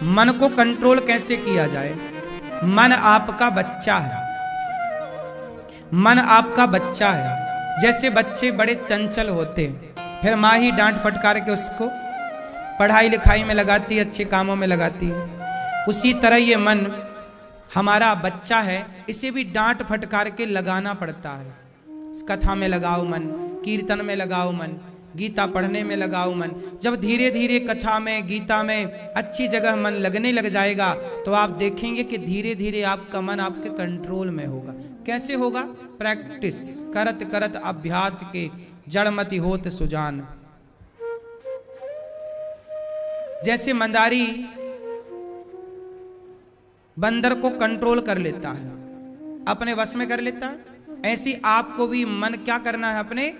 मन को कंट्रोल कैसे किया जाए। मन आपका बच्चा है, मन आपका बच्चा है। जैसे बच्चे बड़े चंचल होते हैं, फिर माँ ही डांट फटकार के उसको पढ़ाई लिखाई में लगाती है, अच्छे कामों में लगाती है। उसी तरह ये मन हमारा बच्चा है, इसे भी डांट फटकार के लगाना पड़ता है। कथा में लगाओ मन, कीर्तन में लगाओ मन, गीता पढ़ने में लगाओ मन। जब धीरे धीरे कथा में, गीता में अच्छी जगह मन लगने लग जाएगा तो आप देखेंगे कि धीरे धीरे आपका मन आपके कंट्रोल में होगा। कैसे होगा? प्रैक्टिस करत करत अभ्यास के जड़मति होत सुजान। जैसे मंदारी बंदर को कंट्रोल कर लेता है, अपने वश में कर लेता है, ऐसी आपको भी मन क्या करना है, अपने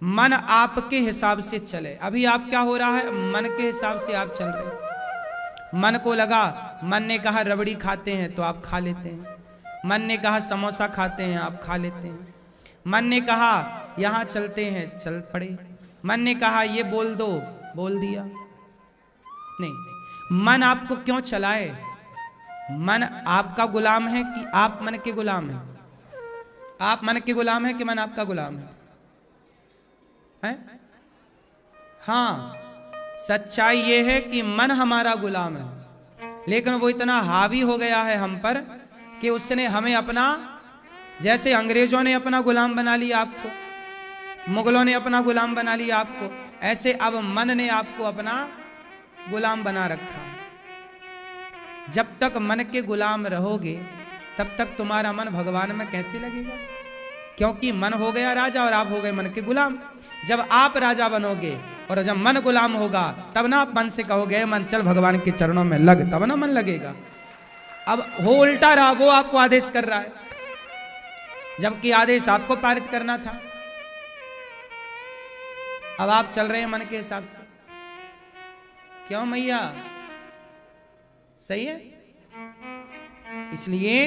मन आपके हिसाब से चले। अभी आप क्या हो रहा है, मन के हिसाब से आप चल रहे हैं। मन को लगा, मन ने कहा रबड़ी खाते हैं तो आप खा लेते हैं, मन ने कहा समोसा खाते हैं आप खा लेते हैं, मन ने कहा यहां चलते हैं चल पड़े, मन ने कहा ये बोल दो बोल दिया। नहीं, मन आपको क्यों चलाए? मन आपका गुलाम है कि आप मन के गुलाम हैं? आप मन के गुलाम हैं कि मन आपका गुलाम है? हैं? हाँ, सच्चाई ये है कि मन हमारा गुलाम है, लेकिन वो इतना हावी हो गया है हम पर कि उसने हमें अपना, जैसे अंग्रेजों ने अपना गुलाम बना लिया आपको, मुगलों ने अपना गुलाम बना लिया आपको, ऐसे अब मन ने आपको अपना गुलाम बना रखा है। जब तक मन के गुलाम रहोगे तब तक तुम्हारा मन भगवान में कैसे लगेगा? क्योंकि मन हो गया राजा और आप हो गए मन के गुलाम। जब आप राजा बनोगे और जब मन गुलाम होगा तब ना आप मन से कहोगे मन चल भगवान के चरणों में लग, तब ना मन लगेगा। अब हो उल्टा रहा, वो आपको आदेश कर रहा है जबकि आदेश आपको पारित करना था। अब आप चल रहे हैं मन के हिसाब से। क्यों मैया? सही है। इसलिए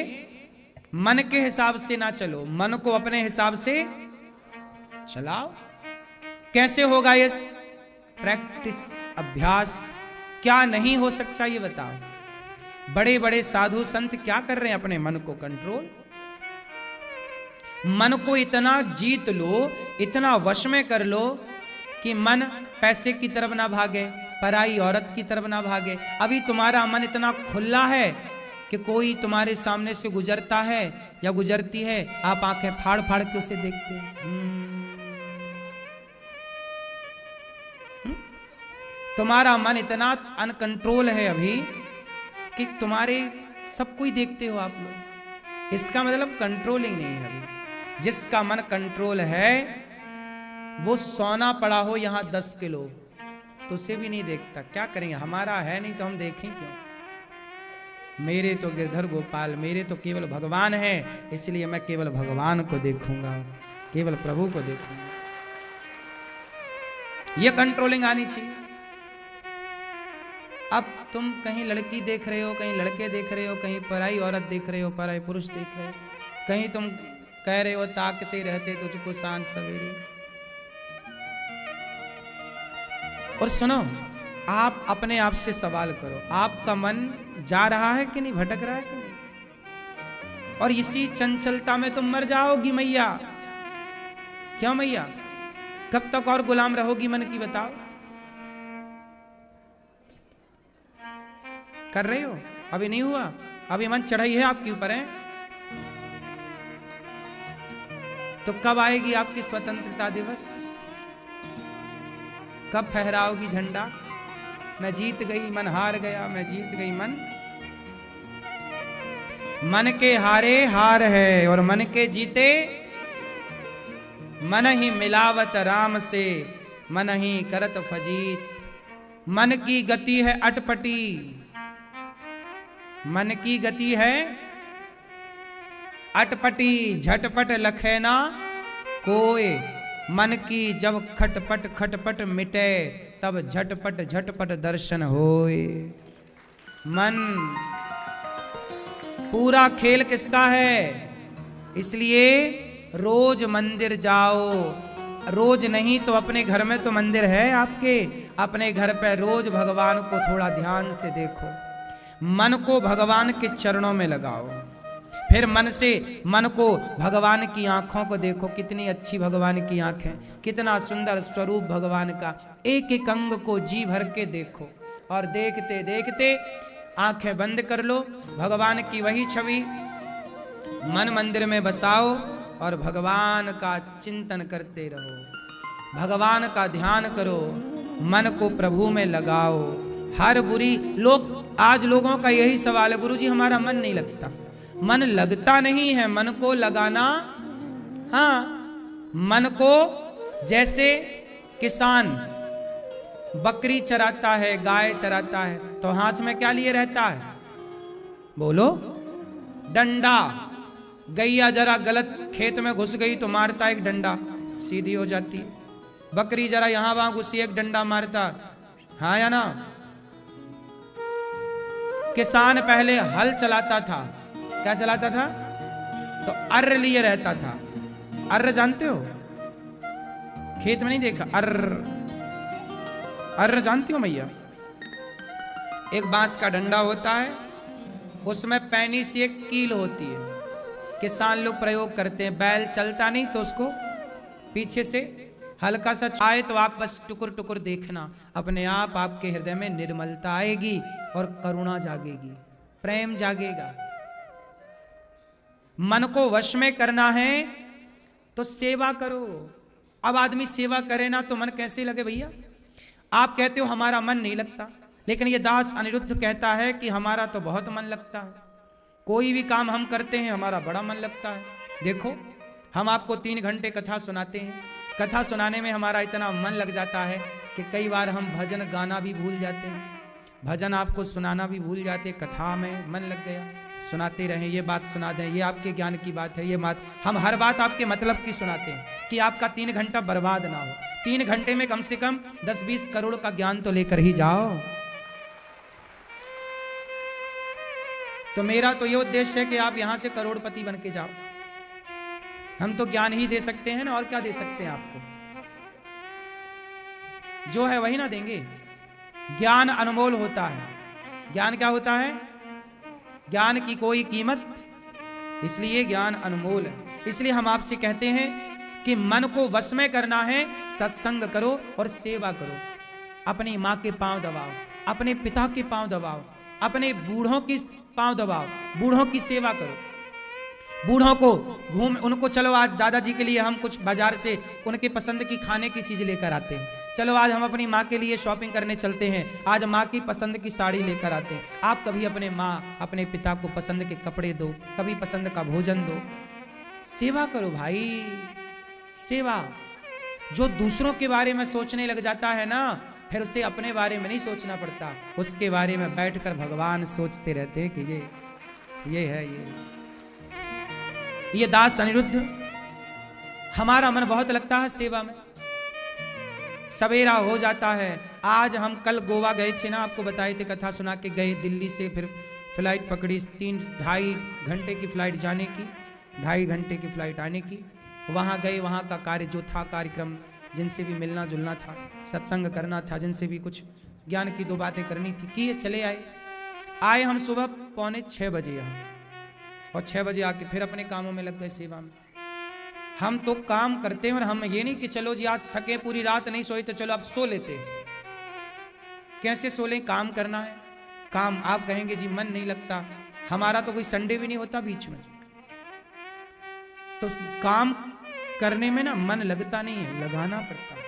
मन के हिसाब से ना चलो, मन को अपने हिसाब से चलाओ। कैसे होगा ये? प्रैक्टिस, अभ्यास। क्या नहीं हो सकता ये बताओ। बड़े बड़े साधु संत क्या कर रहे हैं? अपने मन को कंट्रोल। मन को इतना जीत लो, इतना वश में कर लो कि मन पैसे की तरफ ना भागे, पराई औरत की तरफ ना भागे। अभी तुम्हारा मन इतना खुला है कि कोई तुम्हारे सामने से गुजरता है या गुजरती है, आप आंखें फाड़ फाड़ के उसे देखते हैं। तुम्हारा मन इतना अनकंट्रोल है अभी कि तुम्हारे सब कोई देखते हो आप लोग। इसका मतलब कंट्रोलिंग नहीं है अभी। जिसका मन कंट्रोल है वो सोना पड़ा हो यहां 10 किलो तो उसे भी नहीं देखता। क्या करेंगे, हमारा है नहीं तो हम देखें क्यों? मेरे तो गिरधर गोपाल, मेरे तो केवल भगवान है, इसलिए मैं केवल भगवान को देखूंगा, केवल प्रभु को देखूंगा। यह कंट्रोलिंग आनी चाहिए। अब तुम कहीं लड़की देख रहे हो, कहीं लड़के देख रहे हो, कहीं पराई औरत देख रहे हो, पराई पुरुष देख रहे हो, कहीं तुम कह रहे हो ताकते रहते तुझको सांझ सवेरे। और सुनो, आप अपने आप से सवाल करो, आपका मन जा रहा है कि नहीं, भटक रहा है कि नहीं? और इसी चंचलता में तुम मर जाओगी मैया। क्यों मैया? कब तक और गुलाम रहोगी मन की, बताओ? कर रहे हो? अभी नहीं हुआ, अभी मन चढ़ाई है आपके ऊपर है। तो कब आएगी आपकी स्वतंत्रता दिवस? कब फहराओगी झंडा? मैं जीत गई, मन हार गया, मैं जीत गई, मन। मन के हारे हार है और मन के जीते मन ही मिलावत राम से, मन ही करत फजीत। मन की गति है अटपटी, मन की गति है अटपटी, झटपट लखेना कोय। मन की जब खटपट खटपट मिटे तब झटपट झटपट दर्शन होए। मन पूरा खेल किसका है? इसलिए रोज मंदिर जाओ, रोज नहीं तो अपने घर में तो मंदिर है आपके, अपने घर पे रोज भगवान को थोड़ा ध्यान से देखो, मन को भगवान के चरणों में लगाओ, फिर मन को भगवान की आंखों को देखो, कितनी अच्छी भगवान की आंखें, कितना सुंदर स्वरूप भगवान का, एक एक अंग को जी भर के देखो और देखते देखते आंखें बंद कर लो, भगवान की वही छवि मन मंदिर में बसाओ और भगवान का चिंतन करते रहो, भगवान का ध्यान करो, मन को प्रभु में लगाओ। हर बुरी आज लोगों का यही सवाल है, गुरुजी हमारा मन नहीं लगता। मन लगता नहीं है, मन को लगाना, हाँ, मन को जैसे किसान बकरी चराता है, गाय चराता है, तो हाथ में क्या लिए रहता है, बोलो, डंडा। गैया जरा गलत खेत में घुस गई तो मारता एक डंडा, सीधी हो जाती है। बकरी जरा यहां वहां घुसी, एक डंडा मारता, हाँ या ना। किसान पहले हल चलाता था, क्या चलाता था, तो अर्र लिए रहता था। अर्र जानते हो, खेत में नहीं देखा, अर्र जानती हो मैया, एक बांस का डंडा होता है, उसमें पैनी सी एक कील होती है, किसान लोग प्रयोग करते हैं। बैल चलता नहीं तो उसको पीछे से हल्का सा आए तो आप बस टुकुर टुकुर देखना, अपने आप आपके हृदय में निर्मलता आएगी और करुणा जागेगी, प्रेम जागेगा। मन को वश में करना है तो सेवा करो। अब आदमी सेवा करे ना तो मन कैसे लगे भैया। आप कहते हो हमारा मन नहीं लगता, लेकिन ये दास अनिरुद्ध कहता है कि हमारा तो बहुत मन लगता है, कोई भी काम हम करते हैं हमारा बड़ा मन लगता है। देखो हम आपको 3 घंटे कथा सुनाते हैं, कथा सुनाने में हमारा इतना मन लग जाता है कि कई बार हम भजन गाना भी भूल जाते हैं, भजन आपको सुनाना भी भूल जाते, कथा में मन लग गया, सुनाते रहें, ये बात सुना दें, ये आपके ज्ञान की बात है, ये बात हम हर बात आपके मतलब की सुनाते हैं कि आपका 3 घंटा बर्बाद ना हो। 3 घंटे में कम से कम 10-20 करोड़ का ज्ञान तो लेकर ही जाओ। तो मेरा तो ये उद्देश्य है कि आप यहां से करोड़पति बन के जाओ। हम तो ज्ञान ही दे सकते हैं ना, और क्या दे सकते हैं आपको, जो है वही ना देंगे। ज्ञान अनमोल होता है, ज्ञान क्या होता है, ज्ञान की कोई कीमत, इसलिए ज्ञान अनमोल है। इसलिए हम आपसे कहते हैं कि मन को वश में करना है, सत्संग करो और सेवा करो। अपनी माँ के पांव दबाओ, अपने पिता के पांव दबाओ, अपने बूढ़ों की पांव दबाओ, बूढ़ों की सेवा करो, बूढ़ों को उनको चलो आज दादाजी के लिए हम कुछ बाजार से उनके पसंद की खाने की चीज लेकर आते हैं, चलो आज हम अपनी माँ के लिए शॉपिंग करने चलते हैं, आज माँ की पसंद की साड़ी लेकर आते हैं। आप कभी अपने माँ अपने पिता को पसंद के कपड़े दो, कभी पसंद का भोजन दो, सेवा करो भाई, सेवा। जो दूसरों के बारे में सोचने लग जाता है ना, फिर उसे अपने बारे में नहीं सोचना पड़ता, उसके बारे में बैठकर भगवान सोचते रहते हैं कि ये है ये दास अनिरुद्ध, हमारा मन बहुत लगता है सेवा में। सवेरा हो जाता है, आज हम कल गोवा गए थे ना, आपको बताए थे, कथा सुना के गए, दिल्ली से फिर फ्लाइट पकड़ी, 3-2.5 घंटे की फ्लाइट जाने की, 2.5 घंटे की फ्लाइट आने की। वहाँ गए, वहाँ का कार्य जो था, कार्यक्रम जिनसे भी मिलना जुलना था, सत्संग करना था, जिनसे भी कुछ ज्ञान की 2 बातें करनी थी, किए, चले आए हम सुबह 5:45 बजे यहाँ, और 6 बजे आके फिर अपने कामों में लग गए, सेवा में। हम तो काम करते हैं, और हम ये नहीं कि चलो जी आज थके, पूरी रात नहीं सोए तो चलो अब सो लेते। कैसे सो लें, काम करना है, काम। आप कहेंगे जी मन नहीं लगता, हमारा तो कोई संडे भी नहीं होता बीच में, तो काम करने में ना मन लगता नहीं है, लगाना पड़ता है।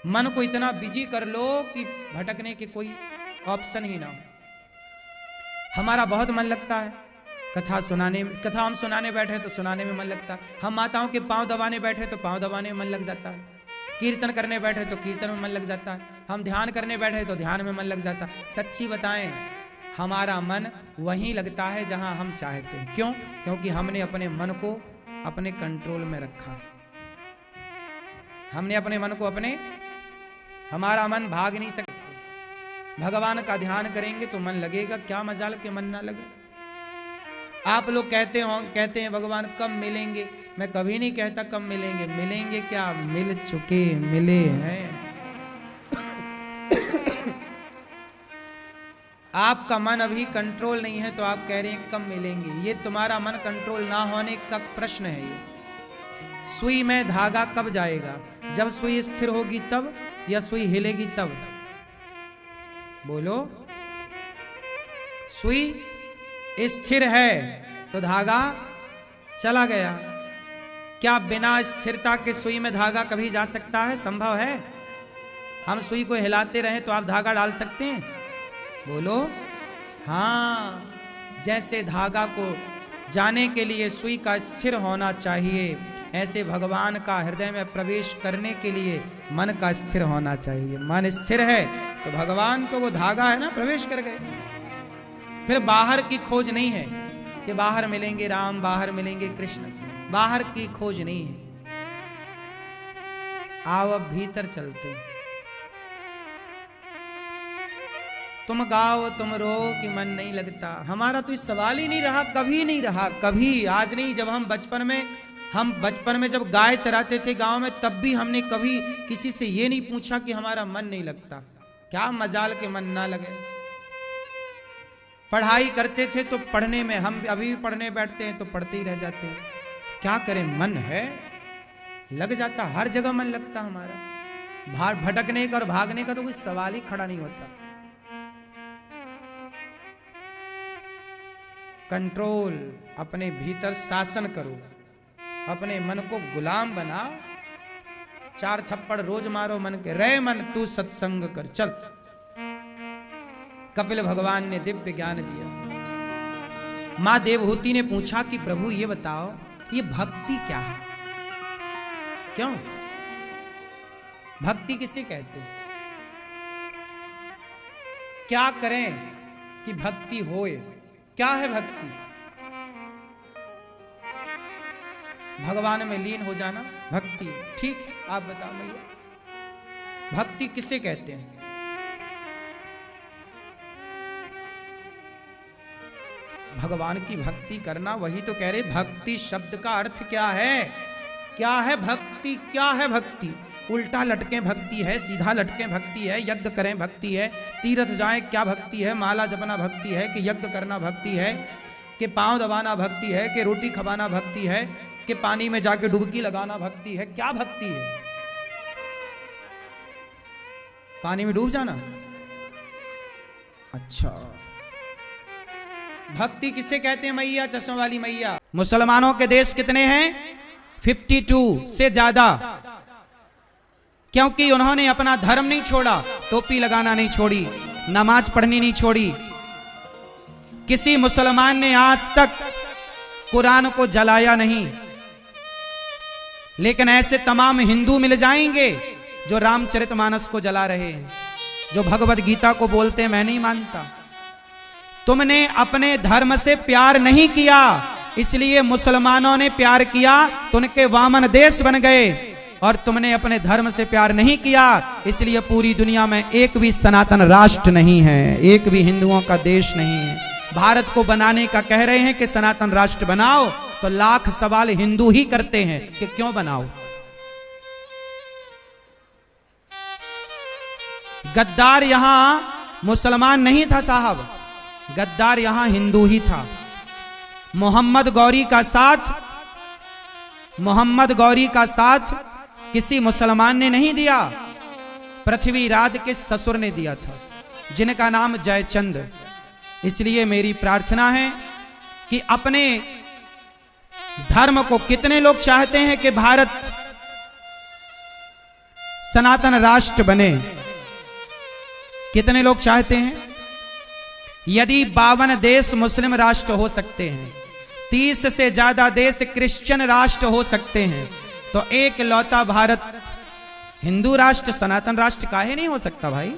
मन को इतना बिजी कर लो कि भटकने के कोई ऑप्शन ही ना हो। हमारा बहुत मन लगता है कथा सुनाने में, कथा हम सुनाने बैठे तो सुनाने में मन लगता है, हम माताओं के पांव दबाने बैठे तो पांव दबाने में मन लग जाता है, कीर्तन करने बैठे तो कीर्तन में मन लग जाता है, हम ध्यान करने बैठे तो ध्यान में मन लग जाता है। सच्ची बताएं, हमारा मन वहीं लगता है जहां हम चाहते हैं। क्यों? क्योंकि हमने अपने मन को अपने कंट्रोल में रखा है। हमने अपने मन को हमारा मन भाग नहीं सकते। भगवान का ध्यान करेंगे तो मन लगेगा, क्या मजाल के मन ना लगे। आप लोग कहते हैं भगवान कब मिलेंगे, मैं कभी नहीं कहता कब मिलेंगे, मिलेंगे क्या, मिल चुके, मिले हैं। आपका मन अभी कंट्रोल नहीं है तो आप कह रहे हैं कब मिलेंगे। ये तुम्हारा मन कंट्रोल ना होने का प्रश्न है। ये सुई में धागा कब जाएगा? जब सुई स्थिर होगी तब, या सुई हिलेगी तब? बोलो। सुई स्थिर है तो धागा चला गया। क्या बिना स्थिरता के सुई में धागा कभी जा सकता है? संभव है? हम सुई को हिलाते रहें तो आप धागा डाल सकते हैं? बोलो। हाँ, जैसे धागा को जाने के लिए सुई का स्थिर होना चाहिए, ऐसे भगवान का हृदय में प्रवेश करने के लिए मन का स्थिर होना चाहिए। मन स्थिर है तो भगवान तो वो धागा है ना, प्रवेश कर गए। फिर बाहर की खोज नहीं है कि बाहर मिलेंगे राम, बाहर मिलेंगे कृष्ण। बाहर की खोज नहीं है। आओ अब भीतर चलते हैं। तुम गाओ तुम रो कि मन नहीं लगता, हमारा तो इस सवाल ही नहीं रहा, कभी नहीं रहा, कभी। आज नहीं, जब हम बचपन में जब गाय चराते थे गांव में, तब भी हमने कभी किसी से ये नहीं पूछा कि हमारा मन नहीं लगता। क्या मजाल के मन ना लगे। पढ़ाई करते थे तो पढ़ने में, हम अभी भी पढ़ने बैठते हैं तो पढ़ते ही रह जाते हैं। क्या करें, मन है, लग जाता, हर जगह मन लगता हमारा। भटकने का और भागने का तो कोई सवाल ही खड़ा नहीं होता। कंट्रोल, अपने भीतर शासन करो, अपने मन को गुलाम बनाओ। 4 थप्पड़ रोज मारो मन के, रे मन तू सत्संग कर चल। कपिल भगवान ने दिव्य ज्ञान दिया। मां देवहूति ने पूछा कि प्रभु ये बताओ, ये भक्ति क्या है? क्यों भक्ति किसे कहते हैं? क्या करें कि भक्ति होए? क्या है भक्ति? भगवान में लीन हो जाना भक्ति। ठीक है, आप बताओ भैया, भक्ति किसे कहते हैं? भगवान की भक्ति करना, वही तो कह रहे भक्ति शब्द का अर्थ क्या है? क्या है भक्ति? क्या है भक्ति? उल्टा लटके भक्ति है, सीधा लटके भक्ति है, यज्ञ करें भक्ति है, तीर्थ जाएं क्या भक्ति है, माला जपना भक्ति है, कि यज्ञ करना भक्ति है, कि पांव दबाना भक्ति है, कि रोटी खवाना भक्ति है, कि पानी में जाके डुबकी लगाना भक्ति है? क्या भक्ति है? पानी में डूब जाना? अच्छा, भक्ति किसे कहते हैं मैया? चश्मा वाली मैया। मुसलमानों के देश कितने हैं? 52 से ज्यादा। क्योंकि उन्होंने अपना धर्म नहीं छोड़ा, टोपी लगाना नहीं छोड़ी, नमाज पढ़नी नहीं छोड़ी। किसी मुसलमान ने आज तक कुरान को जलाया नहीं। लेकिन ऐसे तमाम हिंदू मिल जाएंगे जो रामचरितमानस को जला रहे हैं, जो भगवत गीता को बोलते हैं मैं नहीं मानता। तुमने अपने धर्म से प्यार नहीं किया, इसलिए मुसलमानों ने प्यार किया तो उनके वामन देश बन गए, और तुमने अपने धर्म से प्यार नहीं किया, इसलिए पूरी दुनिया में एक भी सनातन राष्ट्र नहीं है, एक भी हिंदुओं का देश नहीं है। भारत को बनाने का कह रहे हैं कि सनातन राष्ट्र बनाओ, तो लाख सवाल हिंदू ही करते हैं कि क्यों बनाओ। गद्दार यहां मुसलमान नहीं था साहब, गद्दार यहां हिंदू ही था। मोहम्मद गौरी का साथ किसी मुसलमान ने नहीं दिया, पृथ्वीराज के ससुर ने दिया था, जिनका नाम जयचंद। इसलिए मेरी प्रार्थना है कि अपने धर्म को, कितने लोग चाहते हैं कि भारत सनातन राष्ट्र बने? कितने लोग चाहते हैं? यदि 52 देश मुस्लिम राष्ट्र हो सकते हैं, 30 से ज्यादा देश क्रिश्चियन राष्ट्र हो सकते हैं, तो एक लौता भारत हिंदू राष्ट्र, सनातन राष्ट्र काहे नहीं हो सकता भाई?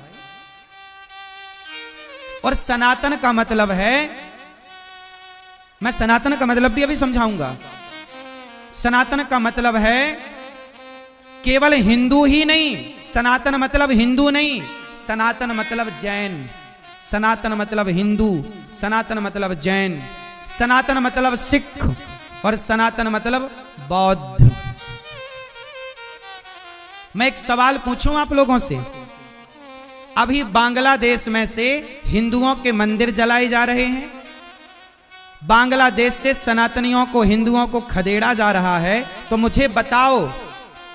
और सनातन का मतलब है, मैं सनातन का मतलब भी अभी समझाऊंगा। सनातन का मतलब है केवल हिंदू ही नहीं, सनातन मतलब हिंदू नहीं, सनातन मतलब जैन, सनातन मतलब हिंदू, सनातन मतलब जैन, सनातन मतलब सिख, और सनातन मतलब बौद्ध। मैं एक सवाल पूछूं आप लोगों से, अभी बांग्लादेश में से हिंदुओं के मंदिर जलाए जा रहे हैं, बांग्लादेश से सनातनियों को, हिंदुओं को खदेड़ा जा रहा है। तो मुझे बताओ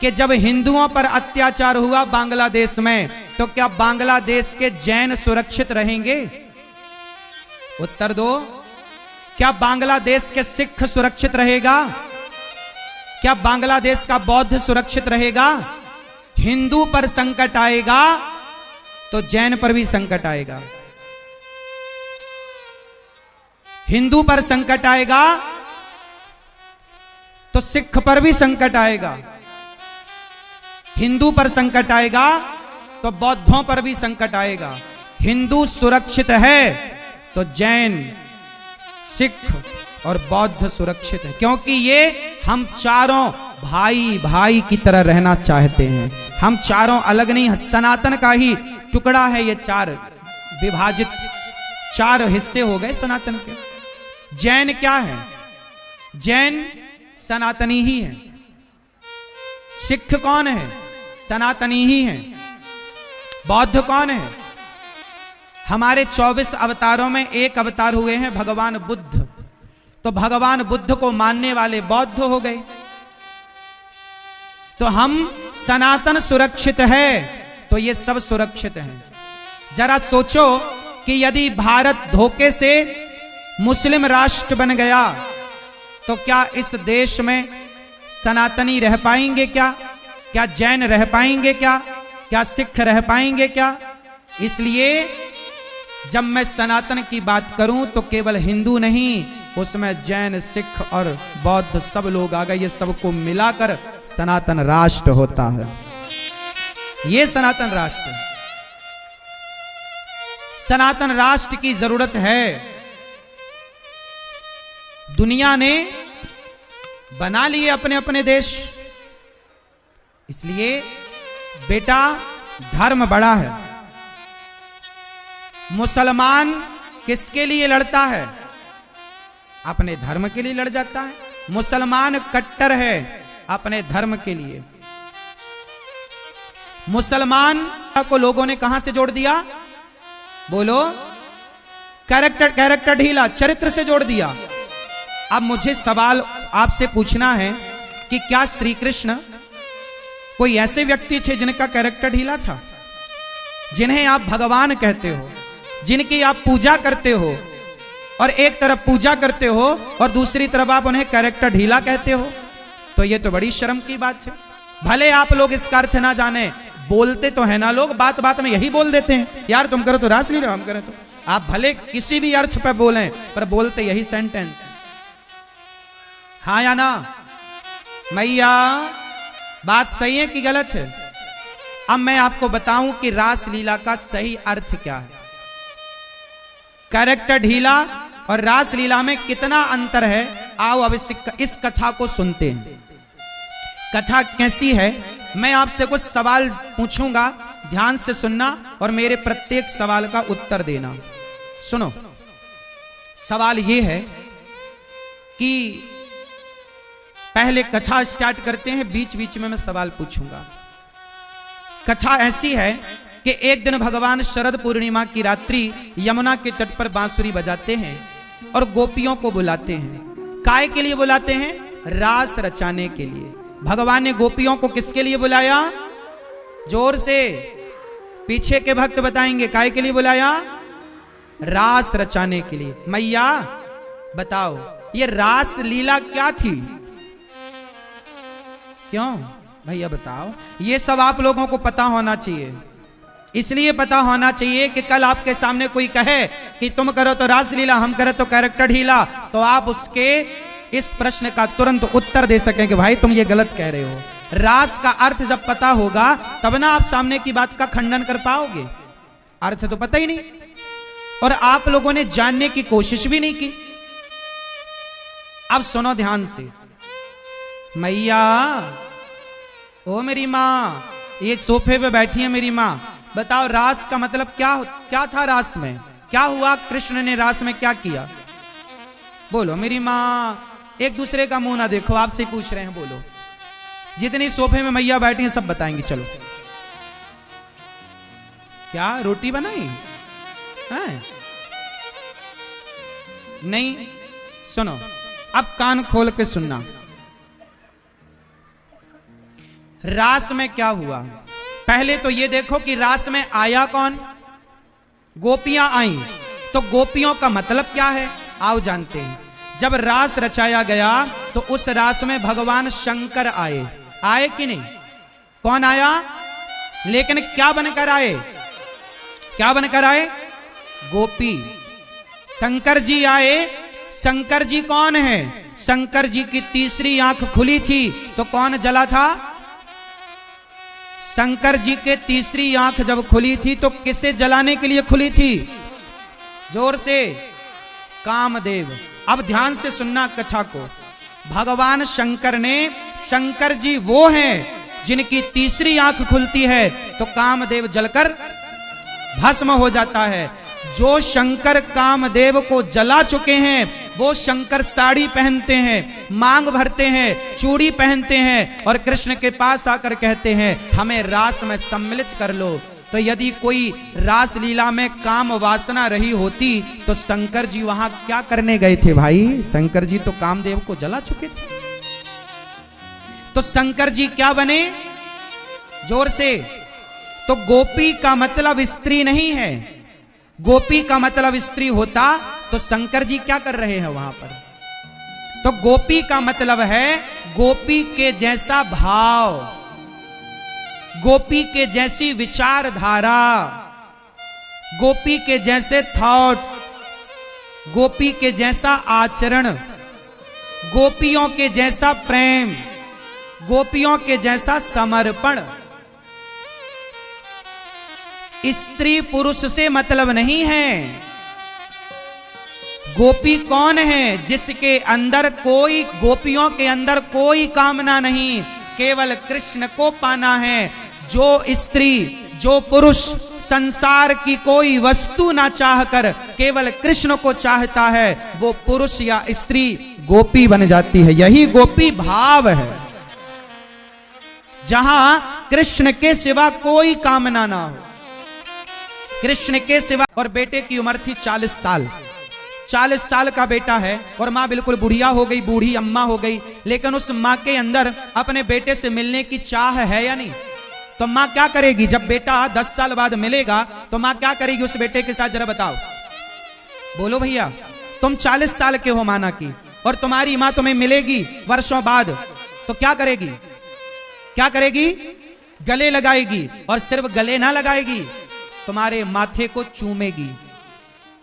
कि जब हिंदुओं पर अत्याचार हुआ बांग्लादेश में, तो क्या बांग्लादेश के जैन सुरक्षित रहेंगे? उत्तर दो। क्या बांग्लादेश के सिख सुरक्षित रहेगा? क्या बांग्लादेश का बौद्ध सुरक्षित रहेगा? हिंदू पर संकट आएगा तो जैन पर भी संकट आएगा, हिंदू पर संकट आएगा तो सिख पर भी संकट आएगा, हिंदू पर संकट आएगा तो बौद्धों पर भी संकट आएगा। हिंदू सुरक्षित है तो जैन, सिख और बौद्ध सुरक्षित है, क्योंकि ये हम चारों भाई भाई की तरह रहना चाहते हैं। हम चारों अलग नहीं, सनातन का ही टुकड़ा है ये, चार विभाजित, चार हिस्से हो गए सनातन के। जैन क्या है? जैन सनातनी ही है। सिख कौन है? सनातनी ही है। बौद्ध कौन है? हमारे 24 अवतारों में एक अवतार हुए हैं भगवान बुद्ध, तो भगवान बुद्ध को मानने वाले बौद्ध हो गए। तो हम सनातन सुरक्षित है तो ये सब सुरक्षित हैं। जरा सोचो कि यदि भारत धोखे से मुस्लिम राष्ट्र बन गया तो क्या इस देश में सनातनी रह पाएंगे क्या? क्या जैन रह पाएंगे क्या? क्या सिख रह पाएंगे क्या? इसलिए जब मैं सनातन की बात करूं तो केवल हिंदू नहीं, उसमें जैन, सिख और बौद्ध सब लोग आ गए। ये सबको मिलाकर सनातन राष्ट्र होता है। ये सनातन राष्ट्र, सनातन राष्ट्र की जरूरत है। दुनिया ने बना लिए अपने अपने देश, इसलिए बेटा धर्म बड़ा है। मुसलमान किसके लिए लड़ता है? अपने धर्म के लिए लड़ जाता है। मुसलमान कट्टर है अपने धर्म के लिए। मुसलमान को लोगों ने कहां से जोड़ दिया? बोलो, कैरेक्टर ढीला, चरित्र से जोड़ दिया। अब मुझे सवाल आपसे पूछना है कि क्या श्री कृष्ण कोई ऐसे व्यक्ति थे जिनका कैरेक्टर ढीला था? जिन्हें आप भगवान कहते हो, जिनकी आप पूजा करते हो, और एक तरफ पूजा करते हो और दूसरी तरफ आप उन्हें कैरेक्टर ढीला कहते हो, तो ये तो बड़ी शर्म की बात है। भले आप लोग इसका अर्थ ना जाने, बोलते तो है ना लोग, बात बात में यही बोल देते हैं, यार तुम करो तो रासलीला, हम करें तो। आप भले किसी भी अर्थ पर बोलें पर बोलते यही सेंटेंस है। हाँ या ना? मैया बात सही है कि गलत है? अब मैं आपको बताऊं कि रासलीला का सही अर्थ क्या है। कैरेक्टर ढीला और रासलीला में कितना अंतर है, आओ अब इस कथा को सुनते हैं। कथा कैसी है, मैं आपसे कुछ सवाल पूछूंगा, ध्यान से सुनना और मेरे प्रत्येक सवाल का उत्तर देना। सुनो, सवाल यह है कि पहले कथा स्टार्ट करते हैं, बीच बीच में मैं सवाल पूछूंगा। कथा ऐसी है कि एक दिन भगवान शरद पूर्णिमा की रात्रि यमुना के तट पर बांसुरी बजाते हैं और गोपियों को बुलाते हैं। काय के लिए बुलाते हैं? रास रचाने के लिए। भगवान ने गोपियों को किसके लिए बुलाया? जोर से, पीछे के भक्त बताएंगे। काय के लिए बुलाया? रास रचाने के लिए। मैया बताओ, ये रास लीला क्या थी? क्यों भैया बताओ? ये सब आप लोगों को पता होना चाहिए। इसलिए पता होना चाहिए कि कल आपके सामने कोई कहे कि तुम करो तो रासलीला, हम करें तो कैरेक्टर ढीला, तो आप उसके इस प्रश्न का तुरंत उत्तर दे सकें कि भाई तुम ये गलत कह रहे हो। रास का अर्थ जब पता होगा तब ना आप सामने की बात का खंडन कर पाओगे। अर्थ तो पता ही नहीं और आप लोगों ने जानने की कोशिश भी नहीं की। अब सुनो ध्यान से। मैया, ओ मेरी माँ, ये सोफे पे बैठी है मेरी माँ, बताओ रास का मतलब क्या था? रास में क्या हुआ? कृष्ण ने रास में क्या किया? बोलो मेरी माँ। एक दूसरे का मुंह ना देखो, आपसे पूछ रहे हैं, बोलो। जितनी सोफे में मैया बैठी हैं सब बताएंगी। चलो क्या रोटी बनाई है? नहीं, सुनो, अब कान खोल के सुनना। रास में क्या हुआ, पहले तो ये देखो कि रास में आया कौन? गोपियां आई। तो गोपियों का मतलब क्या है, आओ जानते हैं। जब रास रचाया गया तो उस रास में भगवान शंकर आए। आए कि नहीं? कौन आया? लेकिन क्या बनकर आए? क्या बनकर आए? गोपी। शंकर जी आए। शंकर जी कौन है? शंकर जी की तीसरी आंख खुली थी तो कौन जला था? शंकर जी के तीसरी आंख जब खुली थी तो किसे जलाने के लिए खुली थी? जोर से, कामदेव। अब ध्यान से सुनना कथा को। भगवान शंकर ने, शंकर जी वो हैं जिनकी तीसरी आंख खुलती है तो कामदेव जलकर भस्म हो जाता है। जो शंकर कामदेव को जला चुके हैं वो शंकर साड़ी पहनते हैं, मांग भरते हैं, चूड़ी पहनते हैं और कृष्ण के पास आकर कहते हैं हमें रास में सम्मिलित कर लो। तो यदि कोई रास लीला में काम वासना रही होती तो शंकर जी वहां क्या करने गए थे भाई? शंकर जी तो कामदेव को जला चुके थे। तो शंकर जी क्या बने? जोर से। तो गोपी का मतलब स्त्री नहीं है। गोपी का मतलब स्त्री होता तो शंकर जी क्या कर रहे हैं वहां पर? तो गोपी का मतलब है गोपी के जैसा भाव, गोपी के जैसी विचारधारा, गोपी के जैसे थॉट, गोपी के जैसा आचरण, गोपियों के जैसा प्रेम, गोपियों के जैसा समर्पण। स्त्री पुरुष से मतलब नहीं है। गोपी कौन है? जिसके अंदर कोई, गोपियों के अंदर कोई कामना नहीं, केवल कृष्ण को पाना है। जो स्त्री, जो पुरुष संसार की कोई वस्तु ना चाहकर केवल कृष्ण को चाहता है वो पुरुष या स्त्री गोपी बन जाती है। यही गोपी भाव है, जहां कृष्ण के सिवा कोई कामना ना हो, कृष्ण के सिवा। और बेटे की उम्र थी 40 साल। 40 साल का बेटा है और माँ बिल्कुल बुढ़िया हो गई, बूढ़ी अम्मा हो गई। लेकिन उस माँ के अंदर अपने बेटे से मिलने की चाह है या नहीं? तो माँ क्या करेगी? जब बेटा 10 साल बाद मिलेगा तो माँ क्या करेगी उस बेटे के साथ? जरा बताओ, बोलो भैया। तुम 40 साल के हो माना की, और तुम्हारी माँ तुम्हें मिलेगी वर्षों बाद तो क्या करेगी? क्या करेगी? गले लगाएगी। और सिर्फ गले ना लगाएगी, तुम्हारे माथे को चूमेगी।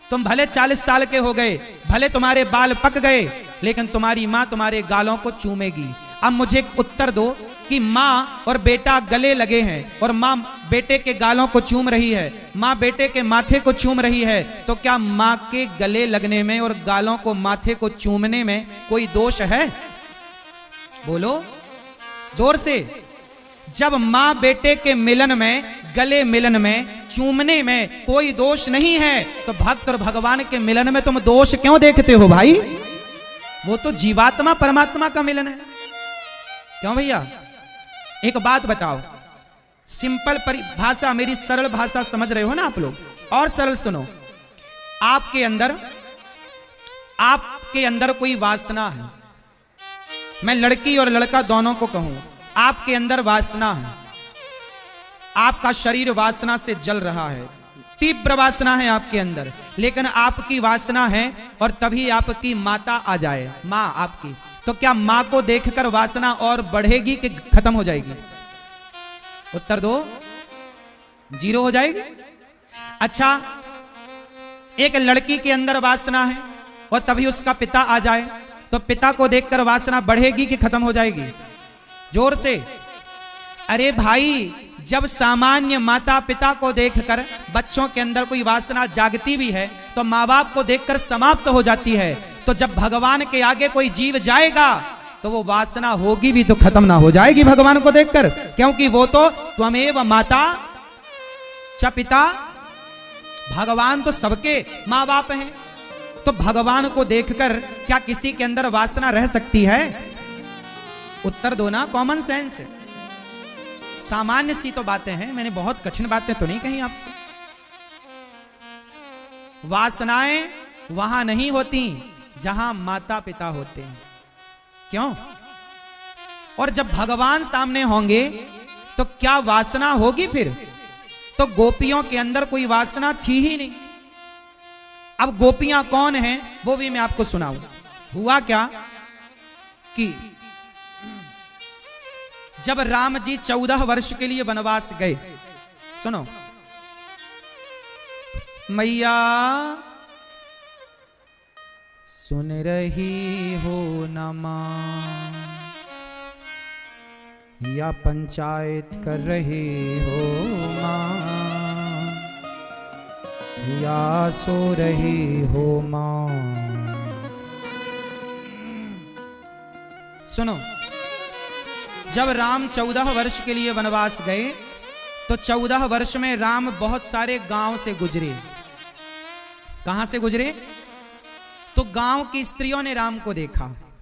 तुम भले 40 साल के हो गए, भले तुम्हारे बाल पक गए, लेकिन तुम्हारी मां तुम्हारे गालों को चूमेगी। अब मुझे उत्तर दो कि मां और बेटा गले लगे हैं और मां बेटे के गालों को चूम रही है, मां बेटे के माथे को चूम रही है, तो क्या मां के गले लगने में और गालों को माथे को चूमने में कोई दोष है? बोलो जोर से। जब मां बेटे के मिलन में, गले मिलन में, चूमने में कोई दोष नहीं है तो भक्त और भगवान के मिलन में तुम दोष क्यों देखते हो भाई? वो तो जीवात्मा परमात्मा का मिलन है। क्यों भैया? एक बात बताओ, सिंपल भाषा, मेरी सरल भाषा समझ रहे हो ना आप लोग? और सरल सुनो। आपके अंदर कोई वासना है। मैं लड़की और लड़का दोनों को कहूं, आपके अंदर वासना है। आपका शरीर वासना से जल रहा है, तीव्र वासना है आपके अंदर। लेकिन आपकी वासना है और तभी आपकी माता आ जाए, मां आपकी, तो क्या मां को देखकर वासना और बढ़ेगी कि खत्म हो जाएगी? उत्तर दो। 0 हो जाएगी। अच्छा, एक लड़की के अंदर वासना है और तभी उसका पिता आ जाए तो पिता को देखकर वासना बढ़ेगी कि खत्म हो जाएगी? जोर से। अरे भाई, जब सामान्य माता पिता को देखकर बच्चों के अंदर कोई वासना जागती भी है तो माँ बाप को देखकर समाप्त हो जाती है। तो जब भगवान के आगे कोई जीव जाएगा तो वो वासना होगी भी तो खत्म ना हो जाएगी भगवान को देखकर, क्योंकि वो तो त्वमेव माता च पिता, भगवान तो सबके माँ बाप हैं। तो भगवान को देखकर क्या किसी के अंदर वासना रह सकती है? उत्तर दो ना, कॉमन सेंस। सामान्य सी तो बातें हैं, मैंने बहुत कठिन बातें तो नहीं कही आपसे। वासनाएं वहां नहीं होती जहां माता पिता होते हैं। क्यों? और जब भगवान सामने होंगे तो क्या वासना होगी फिर? तो गोपियों के अंदर कोई वासना थी ही नहीं। अब गोपियां कौन हैं वो भी मैं आपको सुनाऊं। हुआ क्या कि जब राम जी 14 वर्ष के लिए वनवास गए, सुनो, मैया सुन रही हो न मां, या पंचायत कर रहे हो मां, या सो रही हो मां। सुनो, जब राम 14 वर्ष के लिए वनवास गए तो 14 वर्ष में राम बहुत सारे गांव से गुजरे। कहां से गुजरे? तो गांव की स्त्रियों ने राम को देखा।